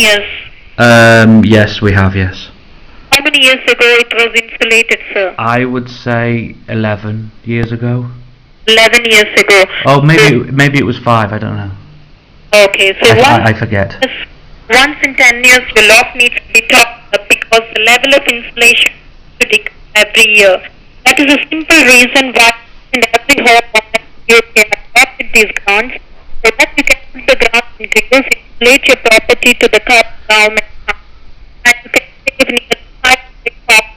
Yes. Yes, we have, yes. How many years ago it was insulated, sir? I would say 11 years ago. 11 years ago. Oh, maybe it was 5, I don't know. Okay, so I forget. once in 10 years your loft needs to be topped up because the level of insulation to decrease every year. That is a simple reason why in every home you can adopt these grants so that you can put the grants into use, insulate your property to the current government and you can save near 5 to 6,000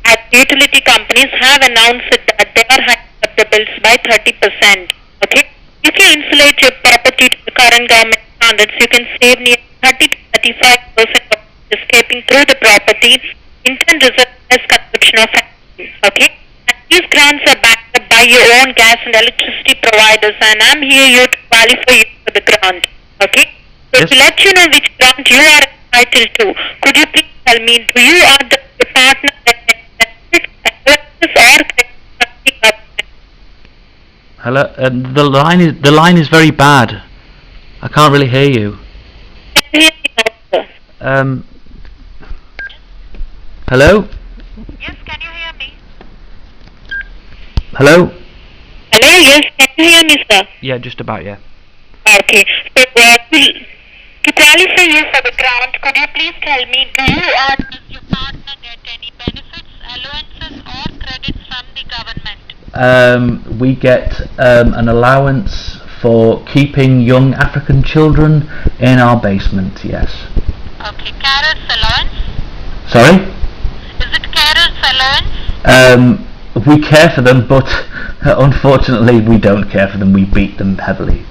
as utility companies have announced that they are hiking up the bills by 30%. Okay? If you insulate your property to the current government standards, you can save near 30 to 35% of escaping through the property, in turn result less consumption of energy. Okay? And these grants are backed up by your own gas and electricity providers, and I'm here to qualify you for the grant. Okay? So Yes. to let you know which grant you are entitled to, could you please tell me, do you are the partner that benefits or credit from the government? Hello. The line is very bad. I can't really hear you. Can you hear me now, sir? Hello. Yes, can you hear me? Hello. Hello, yes, can you hear me, sir? Yeah, just about, yeah. Okay, so to qualify you for the grant, could you please tell me, do you or does your partner get any benefits, allowances or credits from the government? We get an allowance for keeping young African children in our basement, yes. Okay, carers allowance? Sorry? Is it carers allowance? We care for them, but unfortunately we don't care for them. We beat them heavily.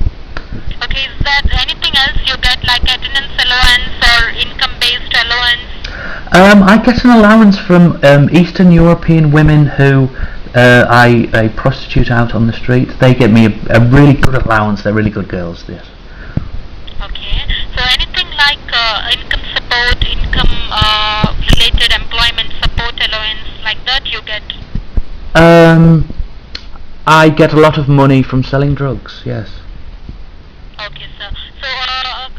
Okay, is there anything else you get, like attendance allowance or income-based allowance? I get an allowance from Eastern European women who I prostitute out on the street. They get me a really good allowance. They're really good girls, yes. Okay, so anything like income support, income-related employment support allowance, like that you get? I get a lot of money from selling drugs, yes. Okay, sir. So,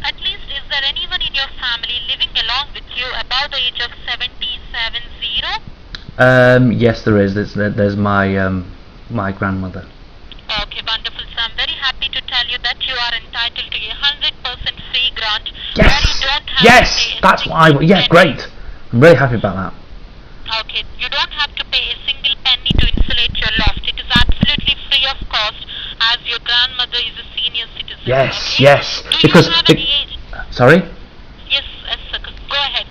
at least, is there anyone in your family living along with you above the age of 70? Yes, there is. There's my grandmother. Okay, wonderful. So, I'm very happy to tell you that you are entitled to a 100% free grant. Yes! Where you don't have Yes! to pay That's what I... Yeah, great! I'm really happy about that. Okay, you don't have to pay a single penny to insulate your loft. It is absolutely free of cost as your grandmother is a senior citizen. Yes, okay? yes. Do Because... you have any age? Sorry? Yes, sir. Go ahead.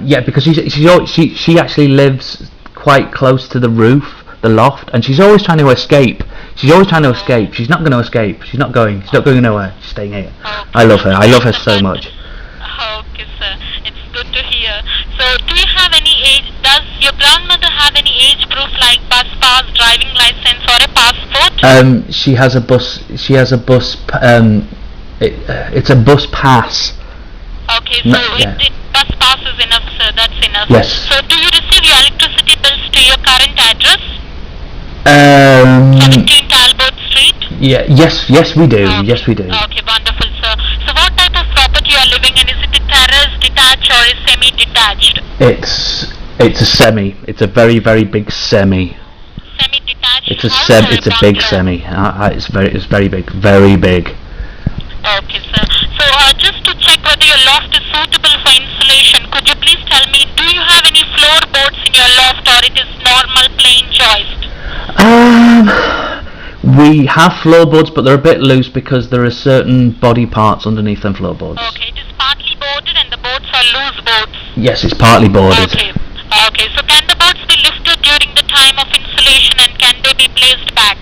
Yeah, because she actually lives quite close to the roof, the loft, and she's always trying to escape. She's always trying to escape. She's not going to escape. She's not going nowhere. She's staying here. Okay. I love her. I love her so much. Okay, sir. It's good to hear. So, do you have any age? Does your grandmother have any age proof like bus pass, driving license, or a passport? She has a bus. She has a bus. It's a bus pass. Okay, so bus pass is enough, sir. That's enough. Yes. So, do you receive your electricity bills to your current address? 17 Talbot Street? Yeah. Yes, we do. Okay. Yes, we do. Okay, wonderful, sir. So, what type of property you are living in? Is it a terrace, detached, or a semi-detached? It's a semi. It's a very, very big semi. Semi-detached. It's a big semi. It's very big. Very big. Okay, sir. So, just to check whether your loft is suitable for insulation, could you please tell me, do you have any floorboards in your loft, or it is normal plain joist? We have floorboards, but they're a bit loose because there are certain body parts underneath them floorboards. Okay, it is partly boarded and the boards are loose boards. Yes, it's partly boarded. Okay. Okay, so can the boards be lifted during the time of insulation and can they be placed back?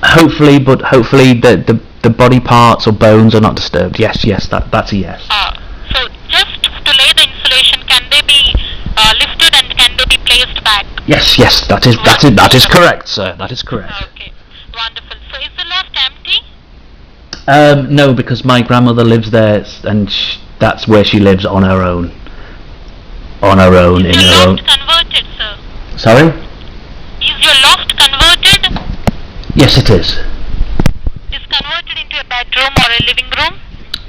Hopefully the body parts or bones are not disturbed. Yes, that's a yes. So just to lay the insulation, can they be lifted and can they be placed back? Yes, that is correct, sir. That is correct. Okay, wonderful. So is the loft empty? No, because my grandmother lives there, and that's where she lives on her own. On her own, in her own. Is your loft converted, sir? Sorry? Is your loft converted? Yes, it is. Is converted into a bedroom or a living room?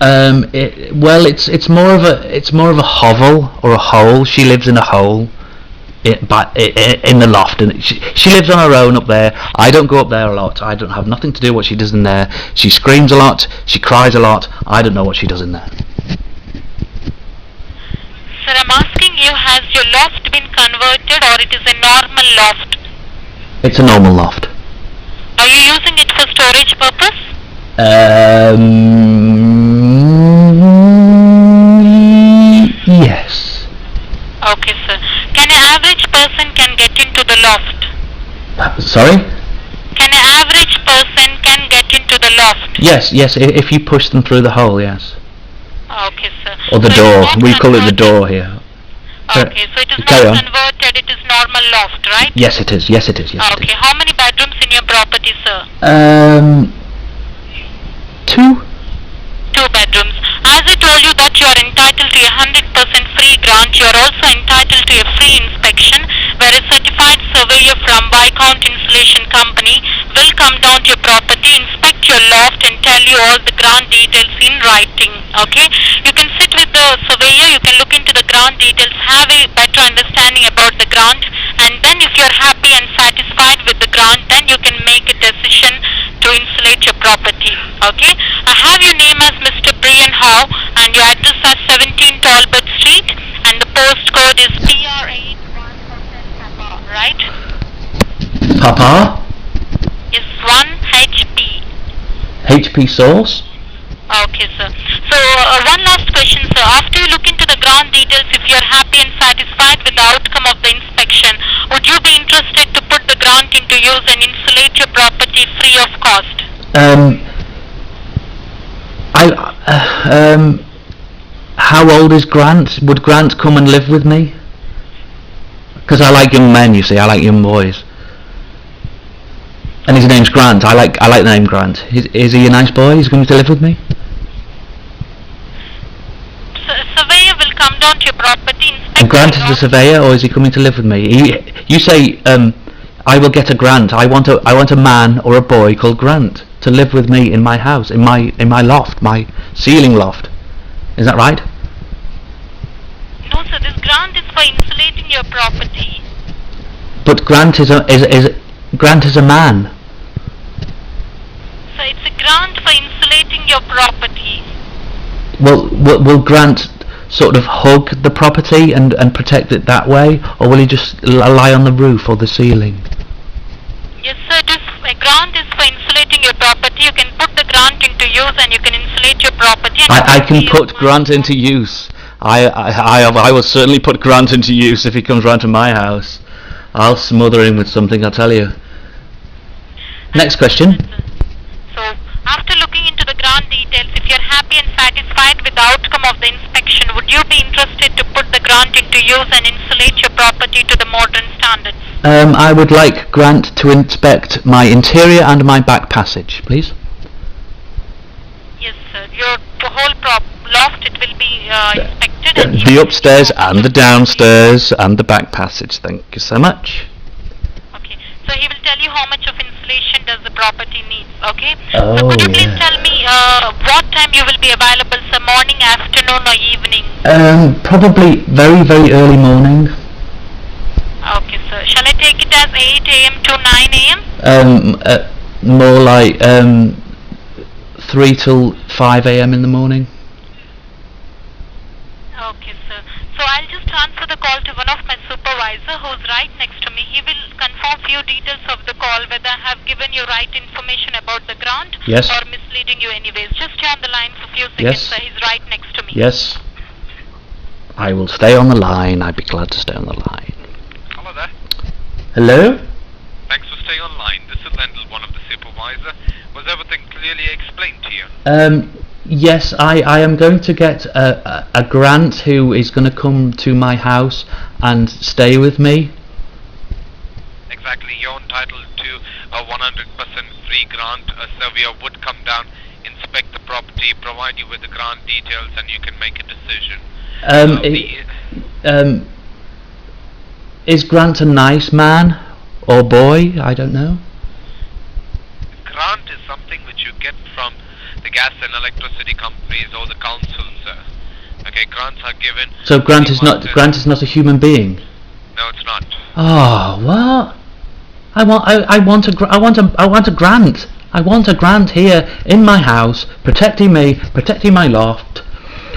Well, it's more of a hovel or a hole. She lives in a hole. In the loft, and she lives on her own up there. I don't go up there a lot. I don't have nothing to do what she does in there. She screams a lot. She cries a lot. I don't know what she does in there. Sir, I'm asking you, has your loft been converted or it is a normal loft? It's a normal loft. Are you using it for storage purpose? Yes. Okay, sir. Can an average person can get into the loft? Sorry? Can an average person can get into the loft? Yes. If you push them through the hole, yes. Okay, sir. Or the So door. it's not We call it the converted- door here. Okay, so it is Carry not on. converted, it is normal loft, right? Yes, it is. Yes, it is. Yes, it Okay, how many bedrooms in your property, sir? is. 2. 2 bedrooms. As I told you that you are entitled to a 100% free grant, you are also entitled to a free inspection where a certified surveyor from Viscount Insulation Company will come down to your property, inspect your loft and tell you all the grant details in writing. Okay? You can sit with the surveyor, you can look into the grant details, have a better understanding about the grant, and then if you are happy and satisfied with the grant, then you can make a decision to insulate your property. Okay? I have your name as Mr. Brian Howe and your address as 17 Talbot Street and the postcode is PR8 Papa, right? Papa? Is 1HP. HP source? Okay, sir. So, one last question, sir. After you look into the grant details, if you are happy and satisfied with the outcome of the inspection, would you be interested to put the grant into use and insulate your property free of cost? How old is Grant? Would Grant come and live with me? Because I like young men, you see. I like young boys. And his name's Grant. I like the name Grant. Is he a nice boy? He's going to live with me? Surveyor will come down to your property, inspect. And Grant is the surveyor, or is he coming to live with me? You say I will get a Grant. I want a man or a boy called Grant to live with me in my house, in my loft, my ceiling loft. Is that right? No, sir. This grant is for insulating your property. But Grant is a man. So it's a grant for insulating your property. Well, will Grant sort of hug the property and protect it that way, or will he just lie on the roof or the ceiling? Yes, sir. A grant is for insulating your property. You can put the grant into use and you can insulate your property. And I can put Grant into use. I will certainly put Grant into use if he comes round to my house. I'll smother him with something, I'll tell you. Next question. So, after looking into the grant details, if you're happy and satisfied with the outcome of the inspection, would you be interested to put the grant into use and insulate your property to the modern standards? I would like Grant to inspect my interior and my back passage, please. Yes, sir. Your whole loft, it will be inspected. And The upstairs and the downstairs and the back passage. Thank you so much. Okay. So he will tell you how much of insulation does the property needs. Okay. Oh, so could you please yeah. tell me what time you will be available, sir? Morning, afternoon, or evening? Probably very, very early morning. Okay, sir. Shall I take it as 8 a.m. to 9 a.m.? More like 3 till 5 a.m. in the morning. Okay, sir. So I'll just transfer the call to one of my supervisor who's right next to me. He will confirm few details of the call, whether I have given you right information about the grant Yes. or misleading you anyways. Just stay on the line for a few seconds, Yes. sir. He's right next to me. Yes. I will stay on the line. I'd be glad to stay on the line. Hello there. Hello? Thanks for staying online. This is Lendl, one of the supervisor. Was everything clearly explained to you? Yes, I am going to get a Grant who is going to come to my house and stay with me. Exactly. You're entitled to a 100% free grant. A surveyor would come down, inspect the property, provide you with the grant details, and you can make a decision. Is Grant a nice man or boy? I don't know. Grant is something which you get from the the gas and electricity companies or the councils, sir. Okay, grants are given. So Grant is not a human being. No, it's not. Oh, what? I want a grant. I want a grant here in my house, protecting me, protecting my loft,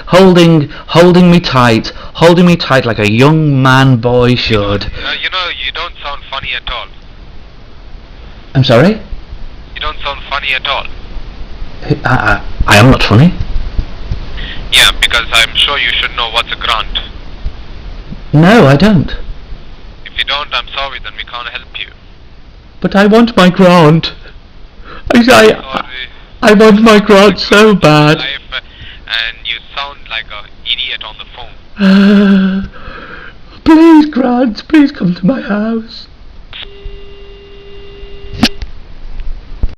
holding me tight like a young man boy should. You know, you don't sound funny at all. I'm sorry? You don't sound funny at all. I am not funny. Yeah, because I'm sure you should know what's a grant. No, I don't. If you don't, I'm sorry, then we can't help you. But I want my grant. I want my grant so bad. And you sound like an idiot on the phone. Please, Grant, please come to my house.